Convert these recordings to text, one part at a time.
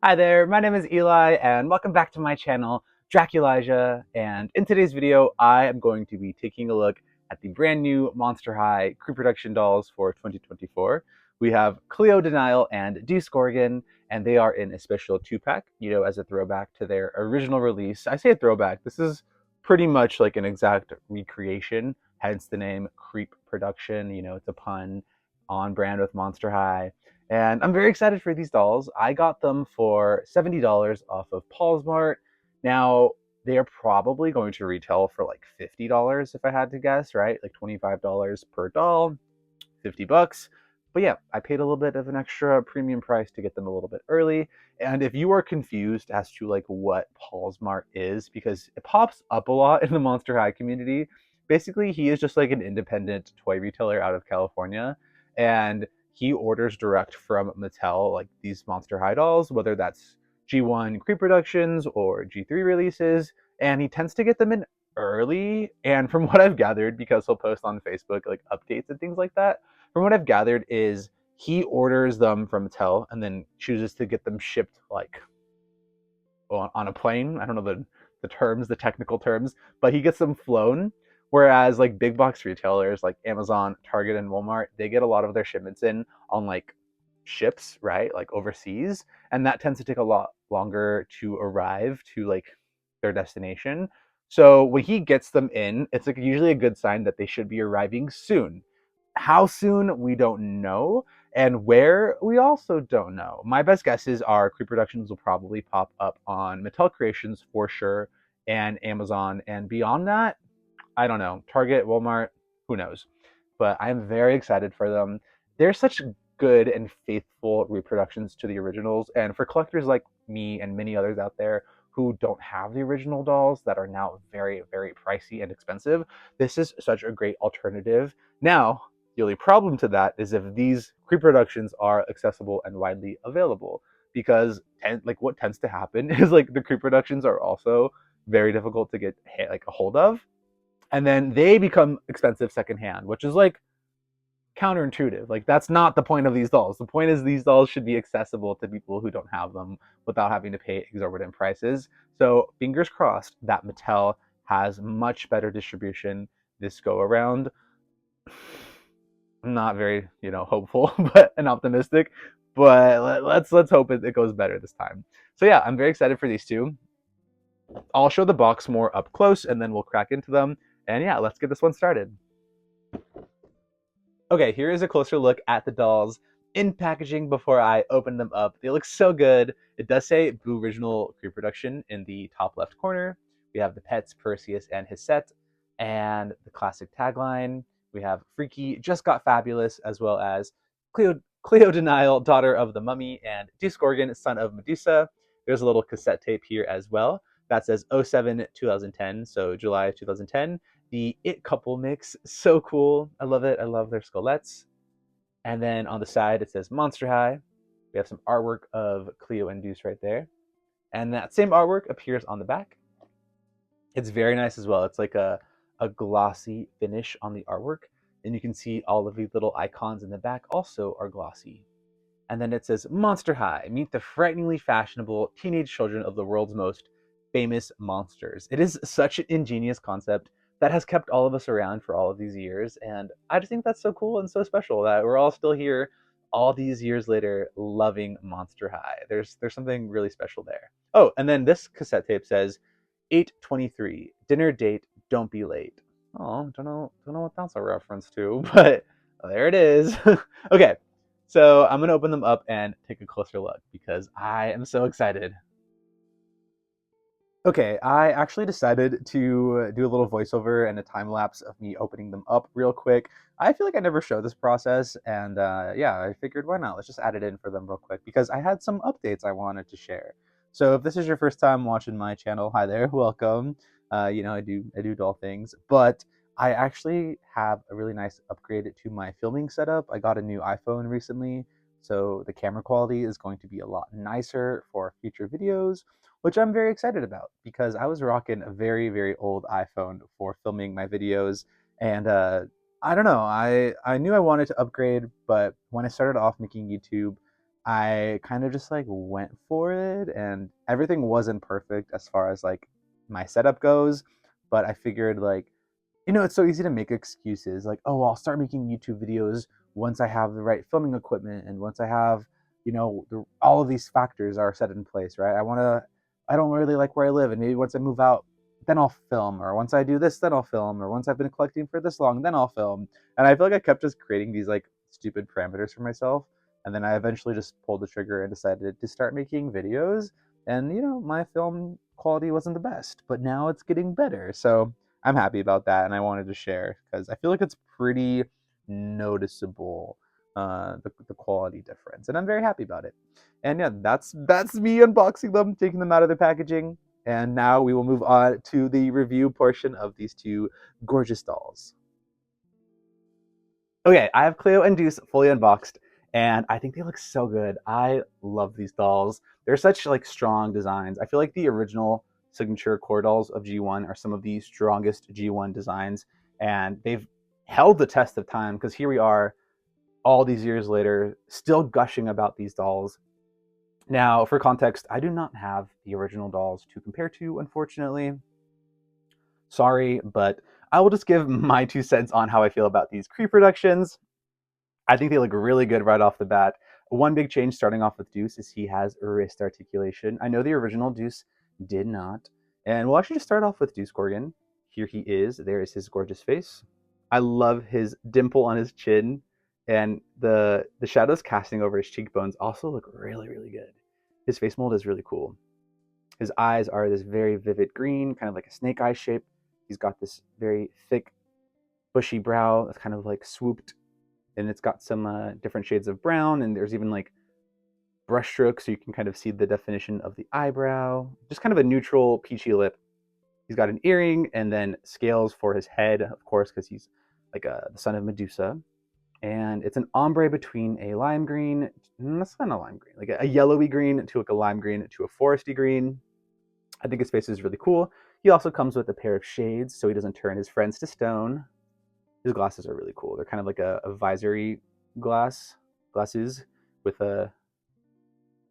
Hi there, my name is Eli, and welcome back to my channel, Draculasia. And in today's video, I am going to be taking a look at the brand new Monster High Creeproduction dolls for 2024. We have Cleo de Nile and Deuce Gorgon, and they are in a special 2-pack, as a throwback to their original release. I say a throwback, this is pretty much like an exact recreation, hence the name Creeproduction. It's a pun on brand with Monster High. And I'm very excited for these dolls. I got them for $70 off of Paul's Mart. Now, they are probably going to retail for like $50 if I had to guess, right? Like $25 per doll, 50 bucks. But yeah, I paid a little bit of an extra premium price to get them a little bit early. And if you are confused as to like what Paul's Mart is, because it pops up a lot in the Monster High community, basically he is just like an independent toy retailer out of California. And he orders direct from Mattel, like these Monster High dolls, whether that's G1 Creeproductions or G3 releases, and he tends to get them in early. And from what I've gathered, because he'll post on Facebook like updates and things like that, from what I've gathered is he orders them from Mattel and then chooses to get them shipped like on a plane. I don't know the technical terms, but he gets them flown. Whereas like big box retailers like Amazon, Target, and Walmart, they get a lot of their shipments in on like ships, right? Like overseas, and that tends to take a lot longer to arrive to like their destination. So when he gets them in, it's like usually a good sign that they should be arriving soon. How soon, we don't know. And where, we also don't know. My best guesses are Creeproductions will probably pop up on Mattel Creations for sure, and Amazon. And beyond that, I don't know. Target, Walmart, who knows? But I'm very excited for them. They're such good and faithful reproductions to the originals. And for collectors like me and many others out there who don't have the original dolls that are now very, very pricey and expensive, this is such a great alternative. Now, the only problem to that is if these Creeproductions are accessible and widely available. Because like what tends to happen is like the Creeproductions are also very difficult to get like a hold of, and then they become expensive secondhand, which is like counterintuitive. Like that's not the point of these dolls. The point is these dolls should be accessible to people who don't have them without having to pay exorbitant prices. So fingers crossed that Mattel has much better distribution this go around. I'm not very, hopeful, but and optimistic. But let's hope it goes better this time. So yeah, I'm very excited for these two. I'll show the box more up close and then we'll crack into them. And yeah, let's get this one started. Okay, here is a closer look at the dolls in packaging before I open them up. They look so good. It does say Boo Original Creeproduction in the top left corner. We have the pets, Perseus and his set, and the classic tagline. We have Freaky just got fabulous, as well as Cleo de Nile, daughter of the mummy, and Deuce Gorgon, son of Medusa. There's a little cassette tape here as well that says 07-2010, so July 2010. The It couple mix, so cool. I love it. I love their skullets. And then on the side, it says Monster High. We have some artwork of Cleo and Deuce right there. And that same artwork appears on the back. It's very nice as well. It's like a glossy finish on the artwork. And you can see all of the little icons in the back also are glossy. And then it says Monster High, meet the frighteningly fashionable teenage children of the world's most famous monsters. It is such an ingenious concept that has kept all of us around for all of these years. And I just think that's so cool and so special that we're all still here all these years later loving Monster High. There's something really special there. Oh, and then this cassette tape says 8/23, dinner date, don't be late. Oh, don't know what that's a reference to, but there it is. Okay, so I'm gonna open them up and take a closer look because I am so excited. Okay, I actually decided to do a little voiceover and a time lapse of me opening them up real quick. I feel like I never show this process, and yeah, I figured why not? Let's just add it in for them real quick because I had some updates I wanted to share. So if this is your first time watching my channel, hi there, welcome. I do doll things, but I actually have a really nice upgrade to my filming setup. I got a new iPhone recently, so the camera quality is going to be a lot nicer for future videos, which I'm very excited about because I was rocking a very, very old iPhone for filming my videos. And I don't know, I knew I wanted to upgrade, but when I started off making YouTube, I kind of just like went for it, and everything wasn't perfect as far as like my setup goes, but I figured like, it's so easy to make excuses like, oh, I'll start making YouTube videos once I have the right filming equipment and once I have, all of these factors are set in place, right? I don't really like where I live, and maybe once I move out, then I'll film, or once I do this, then I'll film, or once I've been collecting for this long, then I'll film. And I feel like I kept just creating these like stupid parameters for myself. And then I eventually just pulled the trigger and decided to start making videos. And, my film quality wasn't the best, but now it's getting better. So I'm happy about that, and I wanted to share because I feel like it's pretty noticeable, the quality difference, and I'm very happy about it. And yeah, that's me unboxing them, taking them out of the packaging, and now we will move on to the review portion of these two gorgeous dolls. Okay, I have Cleo and Deuce fully unboxed, and I think they look so good. I love these dolls. They're such like strong designs. I feel like the original signature core dolls of G1 are some of the strongest G1 designs, and they've held the test of time because here we are all these years later, still gushing about these dolls. Now, for context, I do not have the original dolls to compare to, unfortunately. Sorry, but I will just give my 2 cents on how I feel about these Creeproductions. I think they look really good right off the bat. One big change starting off with Deuce is he has wrist articulation. I know the original Deuce did not. And we'll actually just start off with Deuce Gorgon. Here he is. There is his gorgeous face. I love his dimple on his chin, and the shadows casting over his cheekbones also look really, really good. His face mold is really cool. His eyes are this very vivid green, kind of like a snake eye shape. He's got this very thick, bushy brow that's kind of like swooped, and it's got some different shades of brown, and there's even like brush strokes so you can kind of see the definition of the eyebrow. Just kind of a neutral peachy lip. He's got an earring and then scales for his head, of course, because he's like the son of Medusa. And it's an ombre between a lime green, that's not a lime green, like a yellowy green to like a lime green to a foresty green. I think his face is really cool. He also comes with a pair of shades so he doesn't turn his friends to stone. His glasses are really cool. They're kind of like a visory glasses with a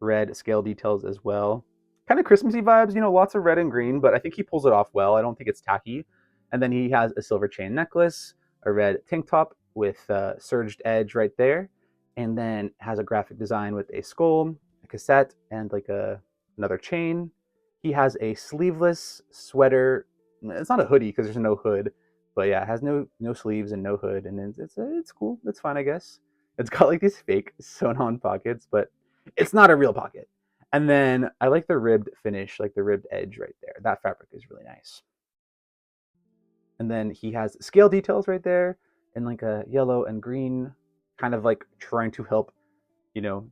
red scale details as well. Kind of Christmassy vibes, lots of red and green, but I think he pulls it off well. I don't think it's tacky. And then he has a silver chain necklace, a red tank top with a surged edge right there, and then has a graphic design with a skull, a cassette, and like another chain. He has a sleeveless sweater. It's not a hoodie because there's no hood, but yeah, it has no sleeves and no hood, and it's cool. It's fine, I guess. It's got like these fake sewn on pockets, but it's not a real pocket. And then I like the ribbed finish, like the ribbed edge right there. That fabric is really nice. And then he has scale details right there in like a yellow and green, kind of like trying to help,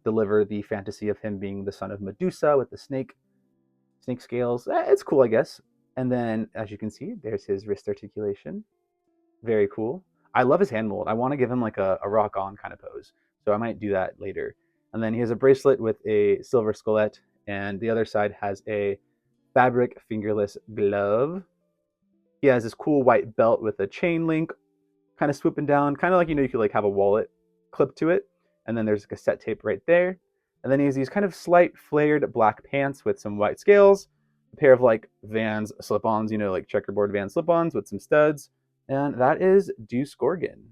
deliver the fantasy of him being the son of Medusa with the snake scales. It's cool, I guess. And then as you can see, there's his wrist articulation. Very cool. I love his hand mold. I want to give him like a rock on kind of pose. So I might do that later. And then he has a bracelet with a silver skullet, and the other side has a fabric fingerless glove. He has this cool white belt with a chain link kind of swooping down, kind of like, you could like have a wallet clip to it. And then there's a cassette tape right there. And then he has these kind of slight flared black pants with some white scales, a pair of like Vans slip-ons, like checkerboard Vans slip-ons with some studs. And that is Deuce Gorgon.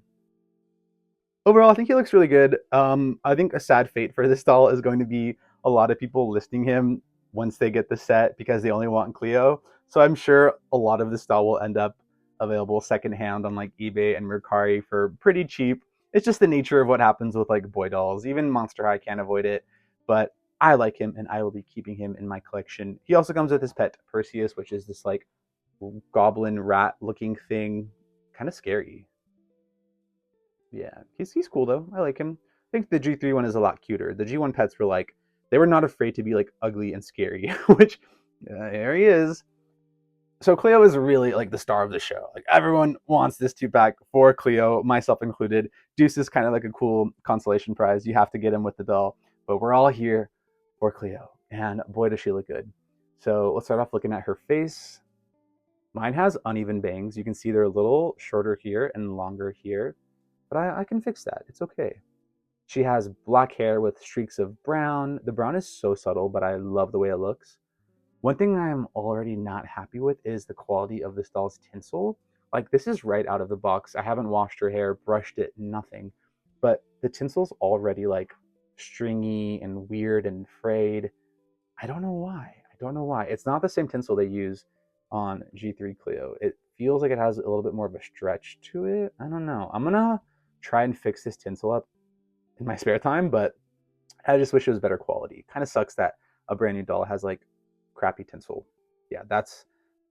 Overall, I think he looks really good. I think a sad fate for this doll is going to be a lot of people listing him once they get the set because they only want Cleo. So I'm sure a lot of this doll will end up available secondhand on like eBay and Mercari for pretty cheap. It's just the nature of what happens with like boy dolls. Even Monster High can't avoid it. But I like him and I will be keeping him in my collection. He also comes with his pet Perseus, which is this like goblin rat looking thing. Kind of scary. Yeah, he's cool though. I like him. I think the G3 one is a lot cuter. The G1 pets were like, they were not afraid to be like ugly and scary, which there he is. So Cleo is really like the star of the show. Like everyone wants this 2-pack for Cleo, myself included. Deuce is kind of like a cool consolation prize. You have to get him with the doll, but we're all here for Cleo, and boy does she look good. So let's start off looking at her face. Mine has uneven bangs. You can see they're a little shorter here and longer here, but I can fix that. It's okay. She has black hair with streaks of brown. The brown is so subtle, but I love the way it looks. One thing I'm already not happy with is the quality of this doll's tinsel. Like, this is right out of the box. I haven't washed her hair, brushed it, nothing. But the tinsel's already like stringy and weird and frayed. I don't know why. I don't know why. It's not the same tinsel they use on G3 Cleo. It feels like it has a little bit more of a stretch to it. I don't know. I'm gonna try and fix this tinsel up in my spare time, but I just wish it was better quality. Kind of sucks that a brand new doll has like crappy tinsel. Yeah, that's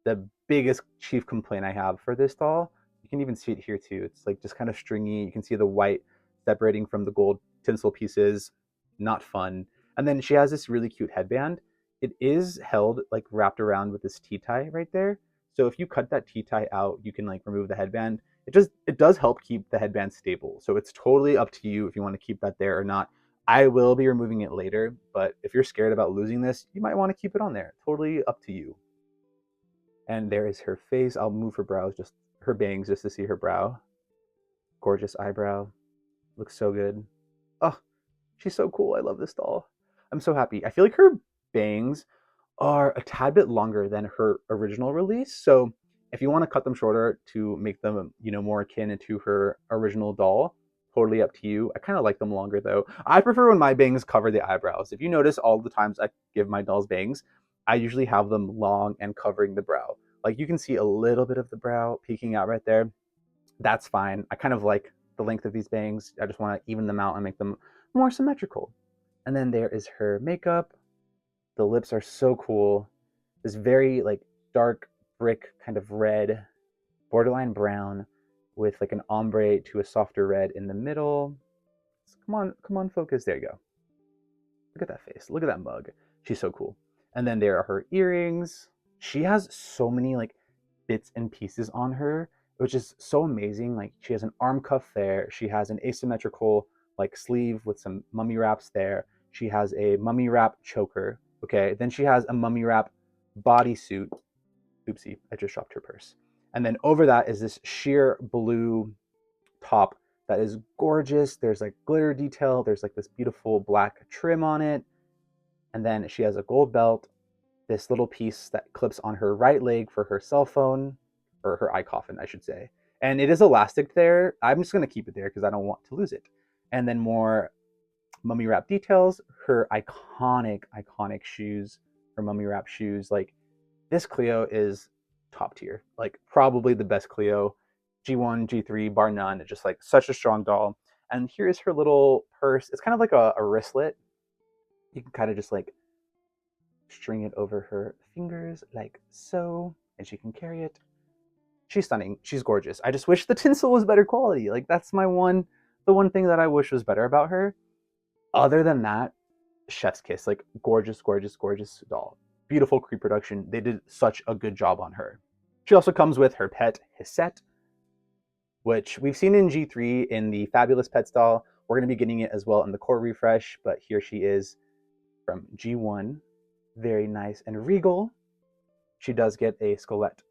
the biggest chief complaint I have for this doll. You can even see it here too. It's like just kind of stringy. You can see the white separating from the gold tinsel pieces. Not fun. And then she has this really cute headband. It is held like wrapped around with this T-tie right there. So if you cut that T-tie out, you can like remove the headband. It does help keep the headband stable. So it's totally up to you if you want to keep that there or not. I will be removing it later, but if you're scared about losing this, you might want to keep it on there. Totally up to you. And there is her face. I'll move her brows, just her bangs, just to see her brow. Gorgeous eyebrow. Looks so good. Oh, she's so cool. I love this doll. I'm so happy. I feel like her bangs are a tad bit longer than her original release. So if you want to cut them shorter to make them, more akin to her original doll, totally up to you. I kind of like them longer though. I prefer when my bangs cover the eyebrows. If you notice, all the times I give my dolls bangs, I usually have them long and covering the brow. Like, you can see a little bit of the brow peeking out right there. That's fine. I kind of like the length of these bangs. I just want to even them out and make them more symmetrical. And then there is her makeup. The lips are so cool. This very like dark brick kind of red, borderline brown, with like an ombre to a softer red in the middle. Come on, focus. There you go. Look at that face. Look at that mug. She's so cool. And then there are her earrings. She has so many like bits and pieces on her, which is so amazing. Like, she has an arm cuff there. She has an asymmetrical like sleeve with some mummy wraps there. She has a mummy wrap choker. Okay. Then she has a mummy wrap bodysuit. Oopsie, I just dropped her purse. And then over that is this sheer blue top that is gorgeous. There's like glitter detail. There's like this beautiful black trim on it. And then she has a gold belt, this little piece that clips on her right leg for her cell phone, or her eye coffin, I should say. And it is elastic there. I'm just going to keep it there because I don't want to lose it. And then more mummy wrap details, her iconic shoes, her mummy wrap shoes. Like, this Cleo is top tier, like probably the best Cleo, G1, G3, bar none. It's just like such a strong doll. And here is her little purse. It's kind of like a wristlet. You can kind of just like string it over her fingers like so, and she can carry it. She's stunning. She's gorgeous. I just wish the tinsel was better quality. Like, that's the one thing that I wish was better about her. Other than that, chef's kiss. Like, gorgeous, gorgeous, gorgeous doll. Beautiful Creeproduction. They did such a good job on her. She also comes with her pet Hisette, which we've seen in G3 in the Fabulous Pets doll. We're going to be getting it as well in the core refresh, but here she is from G1. Very nice and regal. She does get a Scolette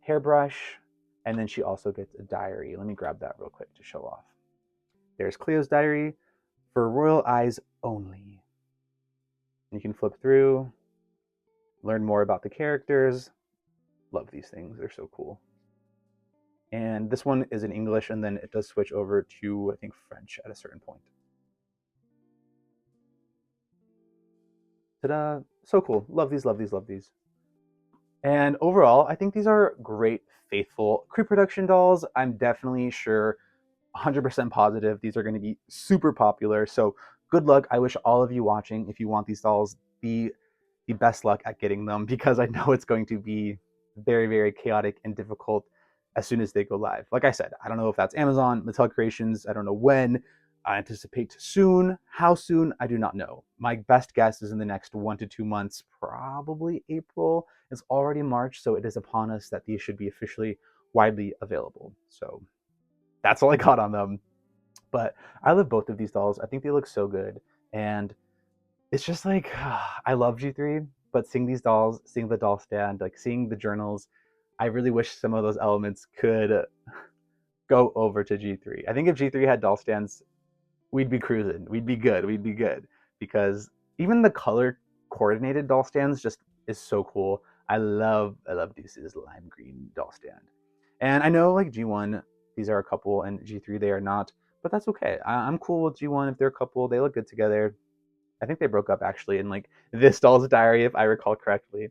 hairbrush, and then she also gets a diary. Let me grab that real quick to show off. There's Cleo's diary for royal eyes only. You can flip through, learn more about the characters. Love these things. They're so cool. And this one is in English, and then it does switch over to, I think, French at a certain point. Ta-da! So cool. Love these, love these, love these. And overall, I think these are great, faithful Creeproduction dolls. I'm definitely sure, 100% positive, these are going to be super popular. So good luck. I wish all of you watching, if you want these dolls, the best luck at getting them, because I know it's going to be very, very chaotic and difficult as soon as they go live. Like I said, I don't know if that's Amazon, Mattel Creations. I don't know when. I anticipate soon. How soon? I do not know. My best guess is in the next 1 to 2 months, probably April. It's already March, so it is upon us that these should be officially widely available. So that's all I got on them. But I love both of these dolls. I think they look so good. And it's just like, I love G3, but seeing these dolls, seeing the doll stand, like seeing the journals, I really wish some of those elements could go over to G3. I think if G3 had doll stands we'd be cruising. We'd be good. We'd be good. Because even the color coordinated doll stands just is so cool. I love Deuce's lime green doll stand. And I know like G1, these are a couple, and G3 they are not, but that's okay. I'm cool with G1 if they're a couple. They look good together. I think they broke up actually in like this doll's diary, if I recall correctly.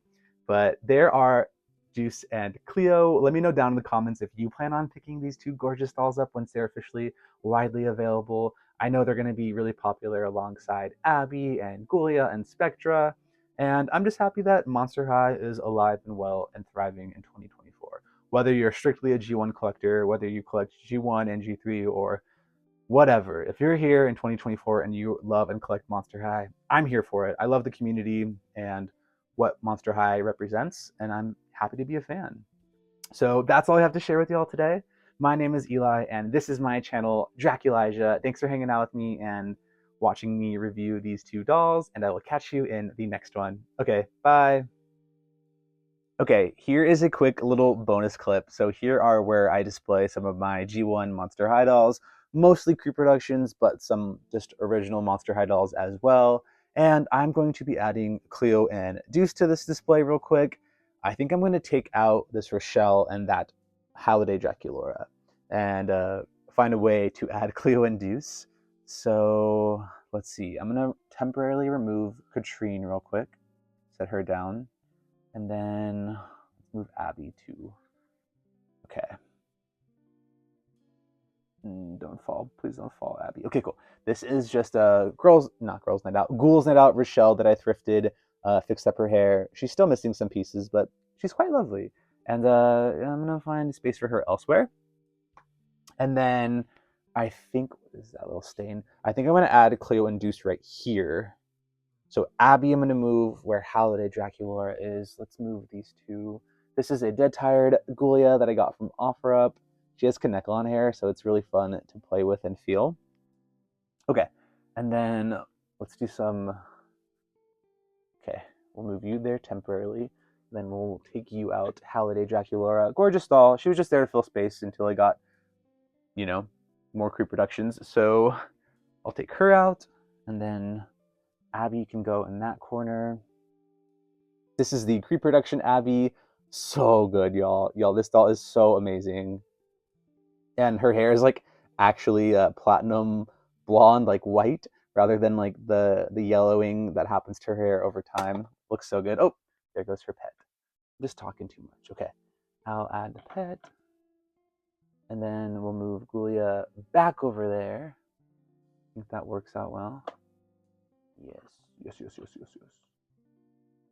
But there are Deuce and Cleo. Let me know down in the comments if you plan on picking these two gorgeous dolls up once they're officially widely available. I know they're going to be really popular alongside Abby and Gulia and Spectra. And I'm just happy that Monster High is alive and well and thriving in 2024. Whether you're strictly a G1 collector, whether you collect G1 and G3, or whatever. If you're here in 2024 and you love and collect Monster High, I'm here for it. I love the community and what Monster High represents, and I'm happy to be a fan. So that's all I have to share with y'all today. My name is Eli, and this is my channel, Draculija. Thanks for hanging out with me and watching me review these two dolls, and I will catch you in the next one. Okay, bye. Okay, here is a quick little bonus clip. So here are where I display some of my G1 Monster High dolls, mostly Creeproductions, but some just original Monster High dolls as well. And I'm going to be adding Cleo and Deuce to this display real quick. I think I'm going to take out this Rochelle and that Holiday Draculaura and find a way to add Cleo and Deuce. So let's see. I'm going to temporarily remove Katrine real quick, set her down. And then let's move Abby too. Okay. Don't fall. Please don't fall, Abby. Okay, cool. This is just a ghouls night out Rochelle that I thrifted, fixed up her hair. She's still missing some pieces, but she's quite lovely. And I'm gonna find space for her elsewhere. And then I think, what is that little stain? I think I'm gonna add Cleo and Deuce right here. So Abby, I'm going to move where Holiday Draculaura is. Let's move these two. This is a Dead Tired Gulia that I got from OfferUp. She has Kanekon hair, so it's really fun to play with and feel. Okay, and then let's do some... Okay, we'll move you there temporarily. Then we'll take you out, Holiday Draculaura. Gorgeous doll. She was just there to fill space until I got, you know, more Creeproductions. So I'll take her out, and then Abby can go in that corner. This is the Creeproduction Abby. So good, y'all. Y'all, this doll is so amazing. And her hair is like actually platinum blonde, like white, rather than like the yellowing that happens to her hair over time. Looks so good. Oh, there goes her pet. I'm just talking too much. Okay, I'll add the pet. And then we'll move Gulia back over there. I think that works out well. Yes.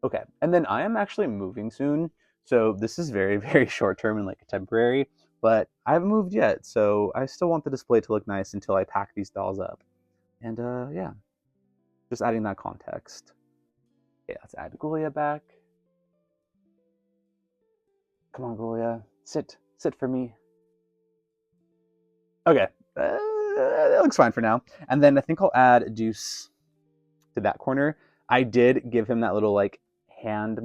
Okay, and then I am actually moving soon, so this is very, very short term and like temporary, but I haven't moved yet, so I still want the display to look nice until I pack these dolls up. And yeah, just adding that context. Okay, let's add Gulia back. Come on, Gulia, sit for me. Okay, that looks fine for now. And then I think I'll add Deuce to that corner. I did give him that little like hand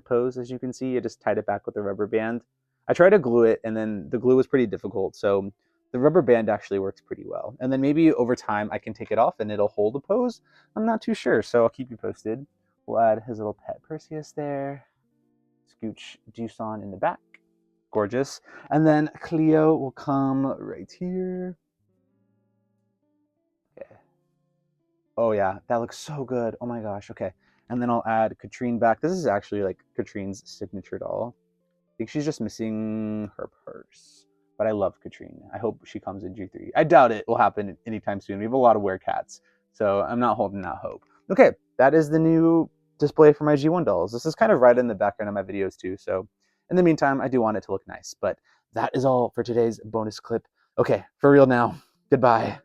pose, as you can see. I just tied it back with a rubber band. I tried to glue it, and then the glue was pretty difficult, so the rubber band actually works pretty well. And then maybe over time I can take it off and it'll hold the pose. I'm not too sure, so I'll keep you posted. We'll add his little pet Perseus there. Scooch Deuce on in the back. Gorgeous. And then Cleo will come right here. Okay. Oh yeah, that looks so good. Oh my gosh, okay. And then I'll add Katrine back. This is actually like Katrine's signature doll. I think she's just missing her purse. But I love Katrine. I hope she comes in G3. I doubt it will happen anytime soon. We have a lot of werecats, so I'm not holding out hope. Okay, that is the new display for my G1 dolls. This is kind of right in the background of my videos too, so in the meantime, I do want it to look nice. But that is all for today's bonus clip. Okay, for real now. Goodbye.